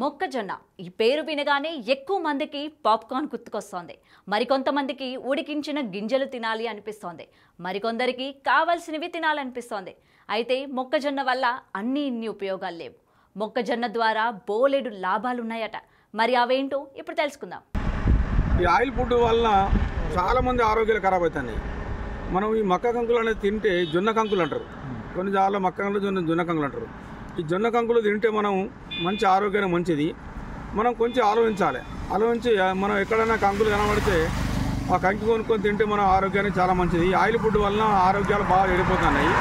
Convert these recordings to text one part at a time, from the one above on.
మొక్కజొన్న ఈ పేరు వినగానే ఎక్కువ మందికి పాప్కార్న్ గుర్తుకొస్తోంది. మరికొంతమందికి ఉడికించిన గింజలు తినాలి అనిపిస్తోంది. మరికొందరికి కావాల్సినవి తినాలనిపిస్తోంది. అయితే మొక్కజొన్న వల్ల ఇన్ని ఉపయోగాలు లేవు. మొక్కజొన్న ద్వారా బోలెడు లాభాలున్నాయట. మరి అవేంటో ఇప్పుడు తెలుసుకుందాం. ఈ ఆయిల్ ఫుడ్ వల్ల చాలామంది ఆరోగ్యాలు ఖరాబ్ అవుతున్నాయి. మనం ఈ మక్క కంకులు అనేది తింటే జొన్న కంకులు అంటారు, కొన్ని చాలా మక్క కంకులు జొన్న కంకులు అంటారు. ఈ జొన్న కంకులు తింటే మనం మంచి ఆరోగ్యానికి మంచిది. మనం కొంచెం ఆలోచించి మనం ఎక్కడైనా కంకులు కనబడితే ఆ కంకి కొనుక్కొని తింటే మన ఆరోగ్యానికి చాలా మంచిది. ఈ ఆయిల్ ఫుడ్ వలన ఆరోగ్యాలు బాగా చెడిపోతున్నాయి.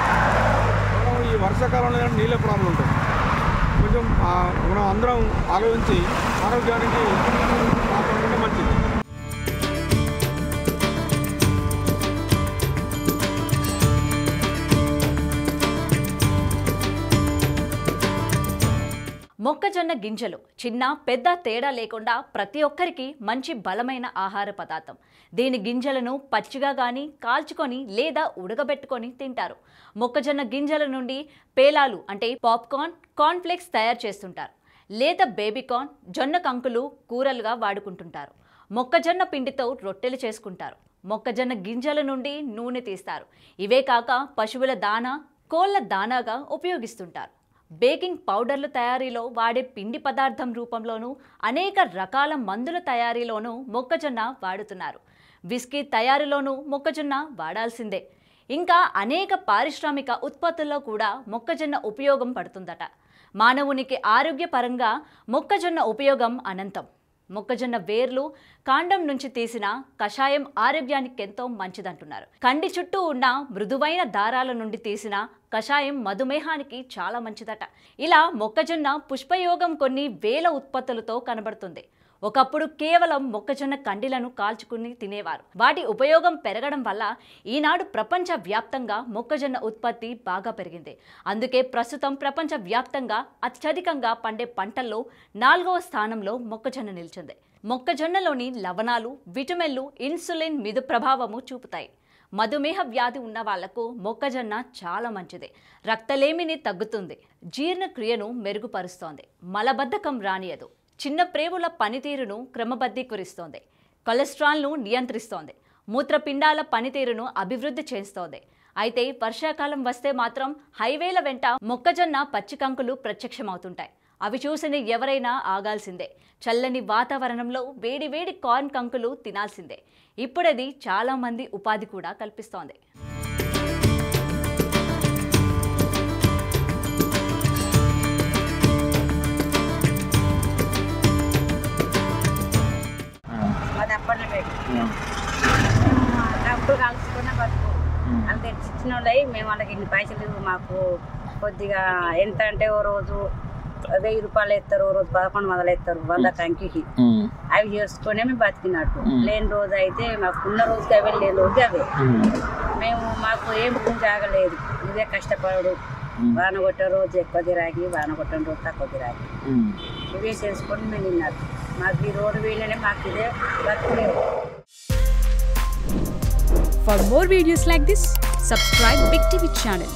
మనం ఈ వర్షాకాలంలో నీళ్ళ ప్రాబ్లం ఉంటుంది. కొంచెం మనం అందరం ఆలోచించి ఆరోగ్యానికి కాపాడుకుంటే మంచిది. మొక్కజొన్న గింజలు చిన్న పెద్ద తేడా లేకుండా ప్రతి ఒక్కరికి మంచి బలమైన ఆహార పదార్థం. దీని గింజలను పచ్చిగా కానీ కాల్చుకొని లేదా ఉడకబెట్టుకొని తింటారు. మొక్కజొన్న గింజల నుండి పేలాలు అంటే పాప్కార్న్, కార్న్ఫ్లేక్స్ తయారు చేస్తుంటారు. లేదా బేబీకార్న్, జొన్న కంకులు కూరలుగా వాడుకుంటుంటారు. మొక్కజొన్న పిండితో రొట్టెలు చేసుకుంటారు. మొక్కజొన్న గింజల నుండి నూనె తీస్తారు. ఇవే కాక పశువుల దానా, కోళ్ల దానాగా ఉపయోగిస్తుంటారు. బేకింగ్ పౌడర్ల తయారీలో వాడే పిండి పదార్థం రూపంలోనూ అనేక రకాల మందుల తయారీలోనూ మొక్కజొన్న వాడుతున్నారు. విస్కీ తయారీలోనూ మొక్కజొన్న వాడాల్సిందే. ఇంకా అనేక పారిశ్రామిక ఉత్పత్తుల్లో కూడా మొక్కజొన్న ఉపయోగం పడుతుందట. మానవునికి ఆరోగ్యపరంగా మొక్కజొన్న ఉపయోగం అనంతం. మొక్కజొన్న వేర్లు, కాండం నుంచి తీసిన కషాయం ఆరోగ్యానికి ఎంతో మంచిదంటున్నారు. కండి చుట్టూ ఉన్న మృదువైన దారాల నుండి తీసిన కషాయం మధుమేహానికి చాలా మంచిదట. ఇలా మొక్కజొన్న పుష్పయోగం కొన్ని వేల ఉత్పత్తులతో కనబడుతుంది. ఒకప్పుడు కేవలం మొక్కజొన్న కండిలను కాల్చుకుని తినేవారు. వాటి ఉపయోగం పెరగడం వల్ల ఈనాడు ప్రపంచ వ్యాప్తంగా మొక్కజొన్న ఉత్పత్తి బాగా పెరిగింది. అందుకే ప్రస్తుతం ప్రపంచ వ్యాప్తంగా అత్యధికంగా పండే పంటల్లో 4వ స్థానంలో మొక్కజొన్న నిలిచింది. మొక్కజొన్నలోని లవణాలు, విటమిన్లు ఇన్సులిన్ మీద ప్రభావము చూపుతాయి. మధుమేహ వ్యాధి ఉన్న వాళ్లకు మొక్కజొన్న చాలా మంచిది. రక్తలేమిని తగ్గుతుంది, జీర్ణక్రియను మెరుగుపరుస్తోంది, మలబద్ధకం రానియదు, చిన్న ప్రేవుల పనితీరును క్రమబద్ధీకరిస్తోంది, కొలెస్ట్రాల్ను నియంత్రిస్తోంది, మూత్రపిండాల పనితీరును అభివృద్ధి చేస్తోంది. అయితే వర్షాకాలం వస్తే మాత్రం హైవేల వెంట మొక్కజొన్న పచ్చికంకులు ప్రత్యక్షమవుతుంటాయి. అవి చూసిన ఎవరైనా ఆగాల్సిందే. చల్లని వాతావరణంలో వేడివేడి కార్న్ కంకులు తినాల్సిందే. ఇప్పుడది చాలా మంది ఉపాధి కూడా కల్పిస్తోంది. డబ్బులు కలుసుకున్న బతుకు అంత ఇచ్చిన వాళ్ళవి మేము వాళ్ళకి ఇన్ని పైసలు మాకు కొద్దిగా ఎంత అంటే ఓ రోజు 1000 రూపాయలు ఎత్తారు, ఓ రోజు 1100 ఎత్తారు 100 కంకికి. అవి చేసుకునే మేము బతికినట్టు. లేని రోజు అయితే మాకున్న రోజుకి అవి లేని రోజు అవే. మాకు ఏం జాగలేదు. ఇదే కష్టపడు. వాన కొట్టే రోజు ఎక్కువ గిరాకి, వాన కొట్టిన రోజు తక్కువ గిరాకి. ఇవే చేసుకొని మేము తిన్నట్టు. మాకు ఈ రోడ్డు వీళ్ళనే మాకు ఇదే బతుకులేదు. For more videos like this, subscribe Big TV channel.